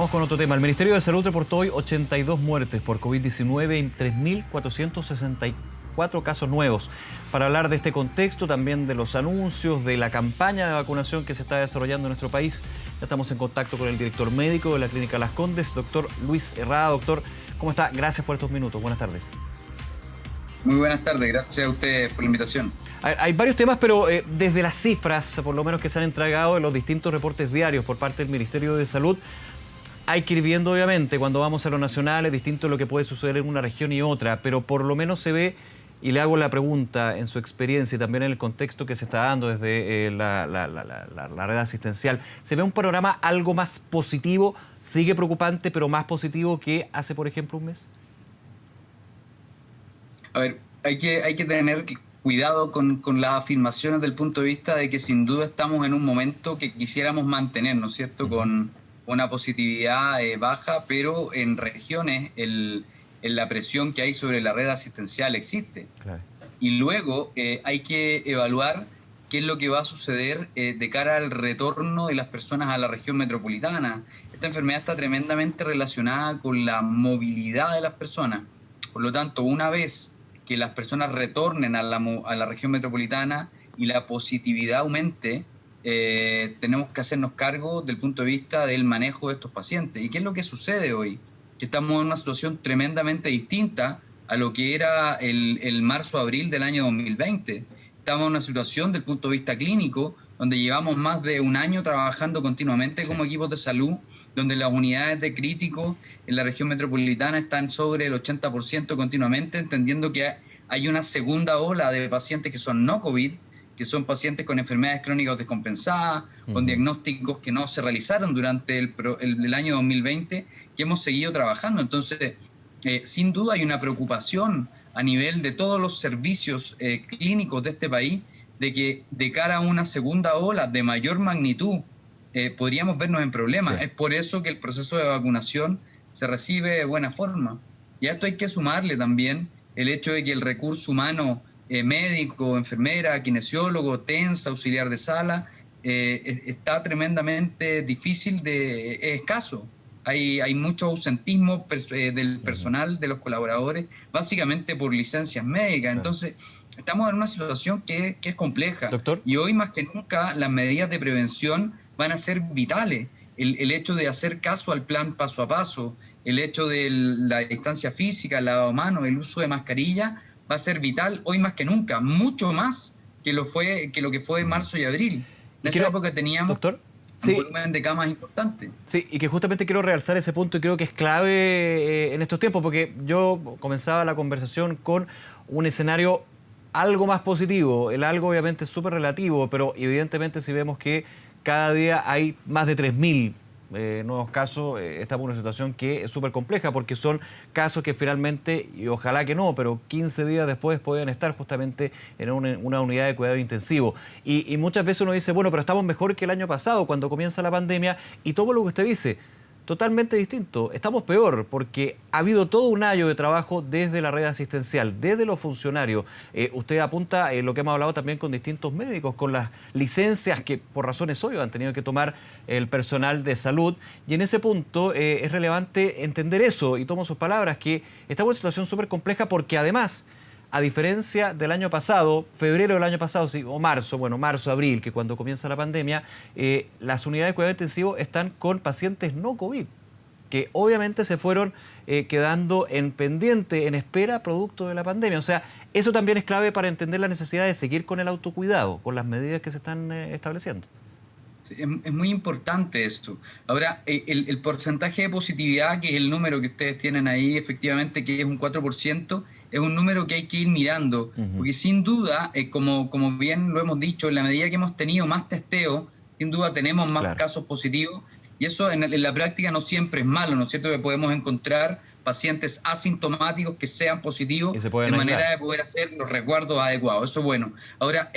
Vamos con otro tema. El Ministerio de Salud reportó hoy 82 muertes por COVID-19 en 3.464 casos nuevos. Para hablar de este contexto, también de los anuncios, de la campaña de vacunación que se está desarrollando en nuestro país, ya estamos en contacto con el director médico de la Clínica Las Condes, doctor Luis Herrada. Doctor, ¿cómo está? Gracias por estos minutos. Buenas tardes. Muy buenas tardes, gracias a ustedes por la invitación. Hay varios temas, pero desde las cifras, por lo menos que se han entregado en los distintos reportes diarios por parte del Ministerio de Salud, hay que ir viendo, obviamente, cuando vamos a lo nacional, es distinto lo que puede suceder en una región y otra, pero por lo menos se ve, y le hago la pregunta en su experiencia y también en el contexto que se está dando desde la red asistencial, ¿se ve un panorama algo más positivo? ¿Sigue preocupante, pero más positivo que hace, por ejemplo, un mes? A ver, hay que tener cuidado con las afirmaciones del punto de vista de que sin duda estamos en un momento que quisiéramos mantener, ¿no es cierto?, con una positividad baja, pero en regiones la presión que hay sobre la red asistencial existe. Claro. Y luego hay que evaluar qué es lo que va a suceder de cara al retorno de las personas a la región metropolitana. Esta enfermedad está tremendamente relacionada con la movilidad de las personas. Por lo tanto, una vez que las personas retornen a la región metropolitana y la positividad aumente, tenemos que hacernos cargo del punto de vista del manejo de estos pacientes. ¿Y qué es lo que sucede hoy? Que estamos en una situación tremendamente distinta a lo que era el marzo-abril del año 2020. Estamos en una situación del punto de vista clínico donde llevamos más de un año trabajando continuamente como equipos de salud, donde las unidades de críticos en la región metropolitana están sobre el 80% continuamente, entendiendo que hay una segunda ola de pacientes que son no COVID, que son pacientes con enfermedades crónicas descompensadas, con diagnósticos que no se realizaron durante el año 2020, que hemos seguido trabajando. Entonces, sin duda hay una preocupación a nivel de todos los servicios clínicos de este país, de que de cara a una segunda ola de mayor magnitud podríamos vernos en problemas. Sí. Es por eso que el proceso de vacunación se recibe de buena forma. Y a esto hay que sumarle también el hecho de que el recurso humano médico, enfermera, kinesiólogo, TENS, auxiliar de sala, está tremendamente difícil, escaso. Hay mucho ausentismo del personal, de los colaboradores, básicamente por licencias médicas. Entonces, estamos en una situación que es compleja. Doctor. Y hoy más que nunca las medidas de prevención van a ser vitales. El hecho de hacer caso al plan paso a paso, el hecho de la distancia física, el lavado de manos, el uso de mascarilla, va a ser vital hoy más que nunca, mucho más que lo que fue en marzo y abril. En esa época teníamos... Doctor. Un volumen de camas importante. Sí, y que justamente quiero realzar ese punto y creo que es clave en estos tiempos, porque yo comenzaba la conversación con un escenario algo más positivo. El algo obviamente es súper relativo, pero evidentemente si vemos que cada día hay más de 3.000 nuevos casos, estamos en una situación que es súper compleja porque son casos que finalmente, y ojalá que no, pero 15 días después pueden estar justamente en una unidad de cuidado intensivo. Y muchas veces uno dice, bueno, pero estamos mejor que el año pasado cuando comienza la pandemia, y todo lo que usted dice, totalmente distinto. Estamos peor porque ha habido todo un año de trabajo desde la red asistencial, desde los funcionarios. Usted apunta lo que hemos hablado también con distintos médicos, con las licencias que por razones obvias han tenido que tomar el personal de salud. Y en ese punto es relevante entender eso, y tomo sus palabras, que estamos en una situación súper compleja porque además, a diferencia del año pasado, febrero del año pasado, sí, o marzo, abril, que cuando comienza la pandemia, las unidades de cuidado intensivo están con pacientes no COVID, que obviamente se fueron quedando en pendiente, en espera, producto de la pandemia. O sea, eso también es clave para entender la necesidad de seguir con el autocuidado, con las medidas que se están estableciendo. Sí, es muy importante esto. Ahora, el porcentaje de positividad, que es el número que ustedes tienen ahí, efectivamente, que es un 4%, es un número que hay que ir mirando, porque sin duda, como bien lo hemos dicho, en la medida que hemos tenido más testeo, sin duda tenemos más casos positivos, y eso en la práctica no siempre es malo, ¿no es cierto? Que podemos encontrar pacientes asintomáticos que sean positivos de manera de poder hacer los resguardos adecuados. Eso es bueno. Ahora,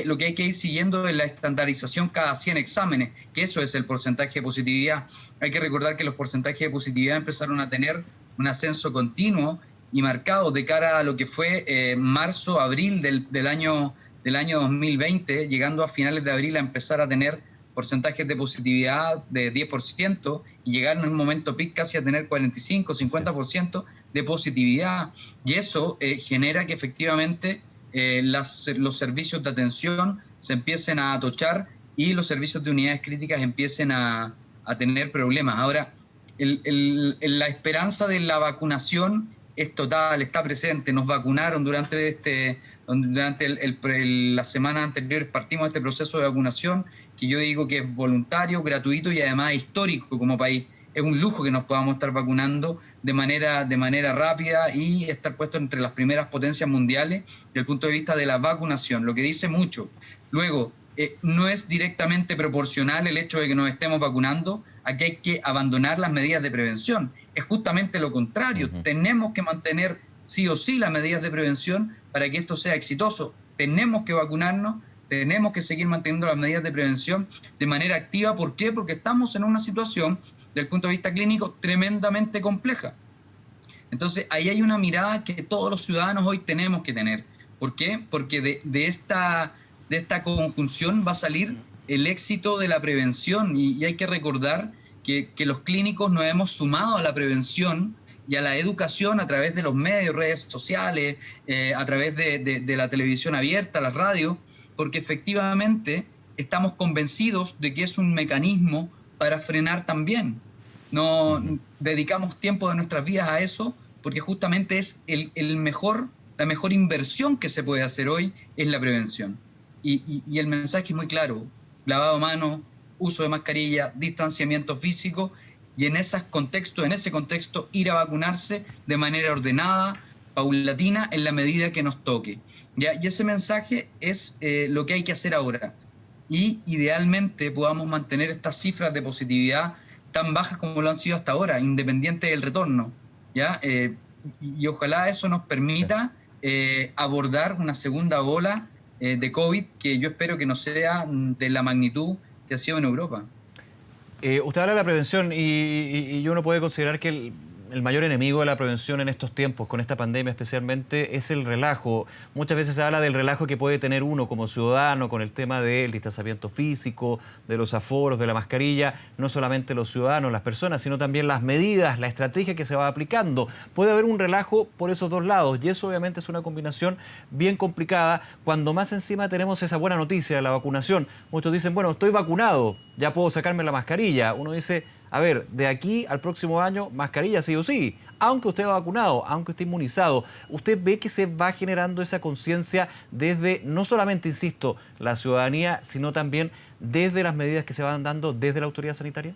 lo que hay que ir siguiendo es la estandarización cada 100 exámenes, que eso es el porcentaje de positividad. Hay que recordar que los porcentajes de positividad empezaron a tener un ascenso continuo y marcado de cara a lo que fue marzo, abril del año 2020, llegando a finales de abril a empezar a tener porcentajes de positividad de 10% y llegar en un momento pic casi a tener 45, 50% de positividad. Y eso genera que efectivamente los servicios de atención se empiecen a atochar y los servicios de unidades críticas empiecen a tener problemas. Ahora, la esperanza de la vacunación es total, está presente. Nos vacunaron durante las semanas anteriores, partimos de este proceso de vacunación, que yo digo que es voluntario, gratuito y además histórico como país. Es un lujo que nos podamos estar vacunando de manera rápida y estar puestos entre las primeras potencias mundiales desde el punto de vista de la vacunación, lo que dice mucho. Luego, no es directamente proporcional el hecho de que nos estemos vacunando a que hay que abandonar las medidas de prevención. Es justamente lo contrario. Tenemos que mantener sí o sí las medidas de prevención para que esto sea exitoso. Tenemos que vacunarnos, tenemos que seguir manteniendo las medidas de prevención de manera activa. ¿Por qué? Porque estamos en una situación, desde el punto de vista clínico, tremendamente compleja. Entonces, ahí hay una mirada que todos los ciudadanos hoy tenemos que tener. ¿Por qué? Porque de esta conjunción va a salir el éxito de la prevención y hay que recordar que los clínicos nos hemos sumado a la prevención y a la educación a través de los medios, redes sociales, a través de la televisión abierta, la radio, porque efectivamente estamos convencidos de que es un mecanismo para frenar también. No dedicamos tiempo de nuestras vidas a eso porque justamente es la mejor inversión que se puede hacer hoy es la prevención. Y el mensaje es muy claro: lavado de manos, uso de mascarilla, distanciamiento físico, y en ese contexto ir a vacunarse de manera ordenada, paulatina, en la medida que nos toque. ¿Ya? Y ese mensaje es lo que hay que hacer ahora. Y idealmente podamos mantener estas cifras de positividad tan bajas como lo han sido hasta ahora, independiente del retorno. ¿Ya? Y ojalá eso nos permita abordar una segunda ola de COVID, que yo espero que no sea de la magnitud que ha sido en Europa. Usted habla de la prevención y uno puede considerar que el mayor enemigo de la prevención en estos tiempos, con esta pandemia especialmente, es el relajo. Muchas veces se habla del relajo que puede tener uno como ciudadano con el tema del distanciamiento físico, de los aforos, de la mascarilla, no solamente los ciudadanos, las personas, sino también las medidas, la estrategia que se va aplicando. Puede haber un relajo por esos dos lados y eso obviamente es una combinación bien complicada cuando más encima tenemos esa buena noticia de la vacunación. Muchos dicen, bueno, estoy vacunado, ya puedo sacarme la mascarilla. Uno dice, a ver, de aquí al próximo año, mascarilla sí o sí, aunque usted va vacunado, aunque esté inmunizado. ¿Usted ve que se va generando esa conciencia desde, no solamente, insisto, la ciudadanía, sino también desde las medidas que se van dando desde la autoridad sanitaria?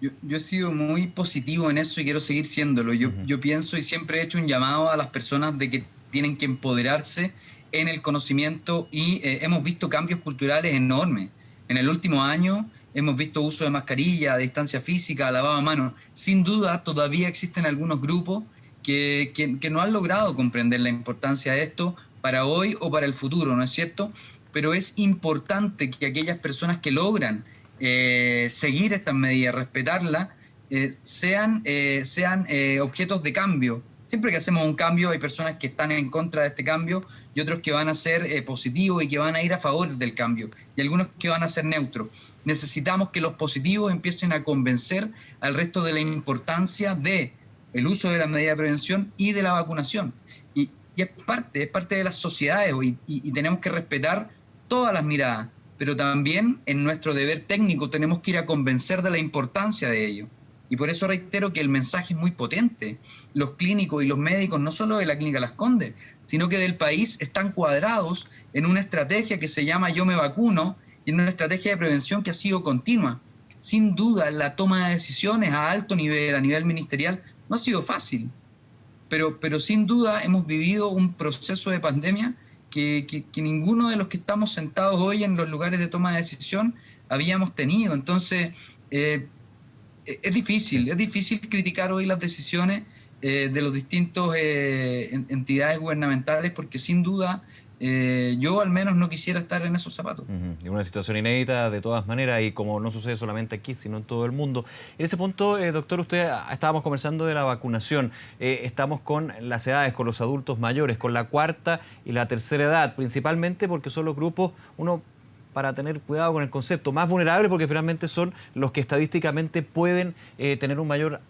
Yo he sido muy positivo en eso y quiero seguir siéndolo. Yo pienso y siempre he hecho un llamado a las personas de que tienen que empoderarse en el conocimiento y hemos visto cambios culturales enormes. En el último año hemos visto uso de mascarilla, de distancia física, lavado de manos. Sin duda, todavía existen algunos grupos que no han logrado comprender la importancia de esto para hoy o para el futuro, ¿no es cierto? Pero es importante que aquellas personas que logran seguir estas medidas, respetarlas, sean objetos de cambio. Siempre que hacemos un cambio hay personas que están en contra de este cambio y otros que van a ser positivos y que van a ir a favor del cambio y algunos que van a ser neutros. Necesitamos que los positivos empiecen a convencer al resto de la importancia del uso de las medidas de prevención y de la vacunación. Y es parte de las sociedades hoy y tenemos que respetar todas las miradas, pero también en nuestro deber técnico tenemos que ir a convencer de la importancia de ello. Y por eso reitero que el mensaje es muy potente. Los clínicos y los médicos, no solo de la Clínica Las Condes, sino que del país, están cuadrados en una estrategia que se llama Yo me vacuno y en una estrategia de prevención que ha sido continua. Sin duda, la toma de decisiones a alto nivel, a nivel ministerial, no ha sido fácil. Pero sin duda hemos vivido un proceso de pandemia que ninguno de los que estamos sentados hoy en los lugares de toma de decisión habíamos tenido. Entonces, es difícil criticar hoy las decisiones de los distintos entidades gubernamentales porque sin duda yo al menos no quisiera estar en esos zapatos. Es una situación inédita de todas maneras y como no sucede solamente aquí sino en todo el mundo. En ese punto, doctor, estábamos conversando de la vacunación, estamos con las edades, con los adultos mayores, con la cuarta y la tercera edad, principalmente porque son los grupos, uno para tener cuidado con el concepto, más vulnerables porque finalmente son los que estadísticamente pueden tener un mayor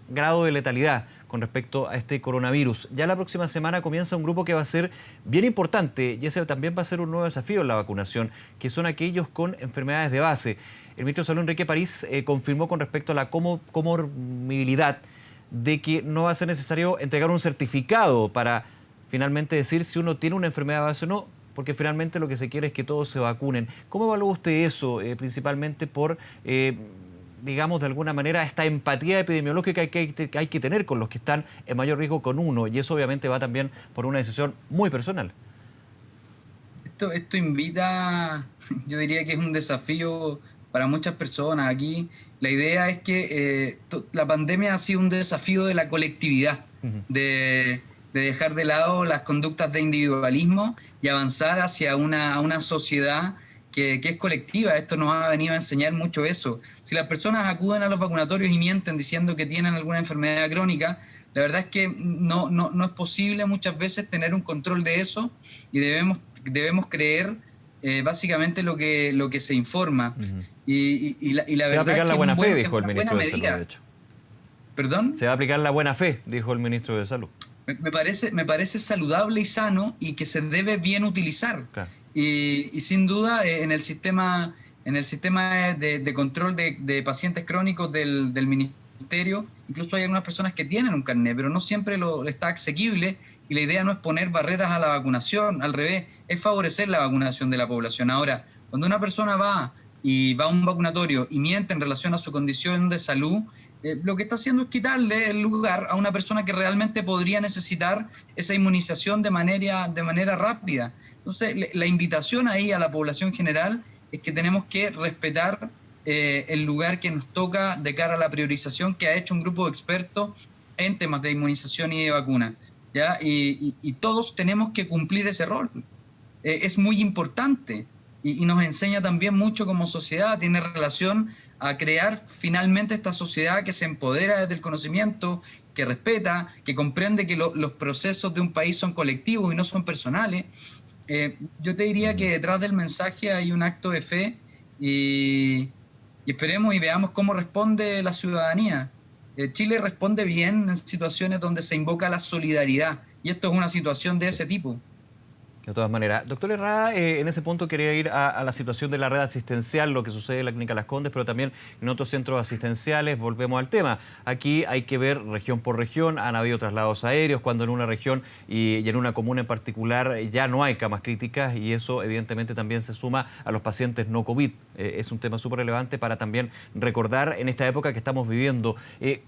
grado de letalidad con respecto a este coronavirus. Ya la próxima semana comienza un grupo que va a ser bien importante y ese también va a ser un nuevo desafío en la vacunación, que son aquellos con enfermedades de base. El ministro de Salud, Enrique París, confirmó con respecto a la comorbilidad de que no va a ser necesario entregar un certificado para finalmente decir si uno tiene una enfermedad de base o no, porque finalmente lo que se quiere es que todos se vacunen. ¿Cómo evalúa usted eso, principalmente por digamos, de alguna manera, esta empatía epidemiológica que hay que tener con los que están en mayor riesgo con uno? Y eso obviamente va también por una decisión muy personal. Esto invita, yo diría que es un desafío para muchas personas. Aquí la idea es que la pandemia ha sido un desafío de la colectividad, de dejar de lado las conductas de individualismo y avanzar hacia una sociedad que es colectiva. Esto nos ha venido a enseñar mucho eso. Si las personas acuden a los vacunatorios y mienten diciendo que tienen alguna enfermedad crónica, la verdad es que no es posible muchas veces tener un control de eso y debemos creer básicamente lo que se informa. Y la se va a aplicar la buena fe, dijo el ministro de Salud, de hecho. ¿Perdón? Se va a aplicar la buena fe, dijo el ministro de Salud. Me parece saludable y sano y que se debe bien utilizar. Claro. Y sin duda en el sistema de control de pacientes crónicos del ministerio, incluso hay algunas personas que tienen un carnet, pero no siempre está asequible, y la idea no es poner barreras a la vacunación, al revés, es favorecer la vacunación de la población. Ahora, cuando una persona va a un vacunatorio y miente en relación a su condición de salud, lo que está haciendo es quitarle el lugar a una persona que realmente podría necesitar esa inmunización de manera rápida. Entonces, la invitación ahí a la población general es que tenemos que respetar el lugar que nos toca de cara a la priorización que ha hecho un grupo de expertos en temas de inmunización y de vacuna, ¿ya? Y todos tenemos que cumplir ese rol. Es muy importante y nos enseña también mucho como sociedad, tiene relación a crear finalmente esta sociedad que se empodera desde el conocimiento, que respeta, que comprende que los procesos de un país son colectivos y no son personales. Yo te diría que detrás del mensaje hay un acto de fe y esperemos y veamos cómo responde la ciudadanía. Chile responde bien en situaciones donde se invoca la solidaridad y esto es una situación de ese tipo. De todas maneras, doctor Herrada, en ese punto quería ir a la situación de la red asistencial, lo que sucede en la Clínica Las Condes, pero también en otros centros asistenciales. Volvemos al tema. Aquí hay que ver región por región. Han habido traslados aéreos cuando en una región y en una comuna en particular ya no hay camas críticas y eso evidentemente también se suma a los pacientes no COVID. Es un tema súper relevante para también recordar en esta época que estamos viviendo.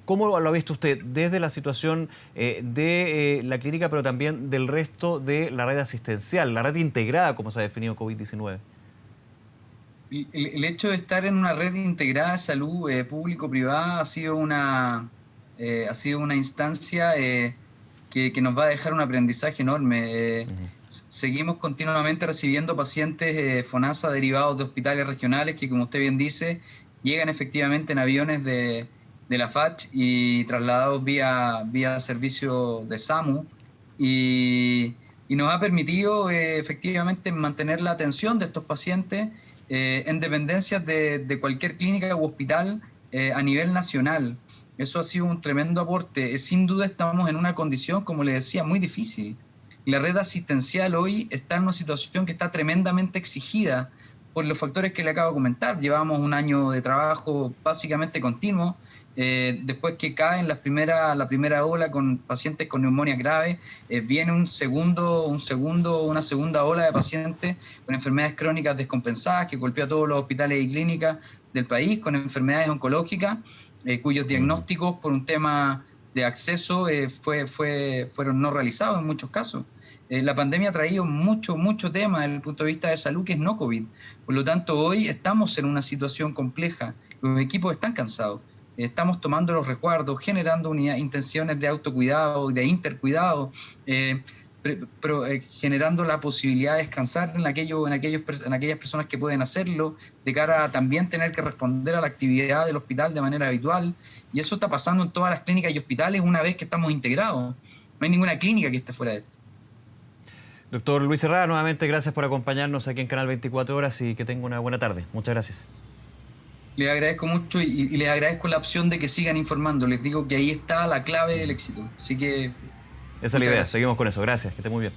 ¿Cómo lo ha visto usted desde la situación de la clínica, pero también del resto de la red asistencial? La red integrada, como se ha definido COVID-19. El hecho de estar en una red integrada de salud público-privada ha sido una instancia que nos va a dejar un aprendizaje enorme. Seguimos continuamente recibiendo pacientes FONASA derivados de hospitales regionales que, como usted bien dice, llegan efectivamente en aviones de la FACH y trasladados vía servicio de SAMU. Y nos ha permitido efectivamente mantener la atención de estos pacientes en dependencias de cualquier clínica u hospital a nivel nacional. Eso ha sido un tremendo aporte. Sin duda estamos en una condición, como le decía, muy difícil. La red asistencial hoy está en una situación que está tremendamente exigida por los factores que le acabo de comentar. Llevamos un año de trabajo básicamente continuo. Después que caen la primera ola con pacientes con neumonía grave, viene una segunda ola de pacientes con enfermedades crónicas descompensadas que golpea a todos los hospitales y clínicas del país, con enfermedades oncológicas, cuyos diagnósticos por un tema de acceso fueron no realizados en muchos casos. La pandemia ha traído mucho tema desde el punto de vista de salud que es no COVID. Por lo tanto, hoy estamos en una situación compleja. Los equipos están cansados. Estamos tomando los resguardos, generando intenciones de autocuidado y de intercuidado, generando la posibilidad de descansar en aquellas personas que pueden hacerlo, de cara a también tener que responder a la actividad del hospital de manera habitual. Y eso está pasando en todas las clínicas y hospitales una vez que estamos integrados. No hay ninguna clínica que esté fuera de esto. Doctor Luis Herrada, nuevamente gracias por acompañarnos aquí en Canal 24 Horas y que tenga una buena tarde. Muchas gracias. Les agradezco mucho y les agradezco la opción de que sigan informando. Les digo que ahí está la clave del éxito. Así que... Esa es la idea, seguimos con eso. Gracias, que esté muy bien.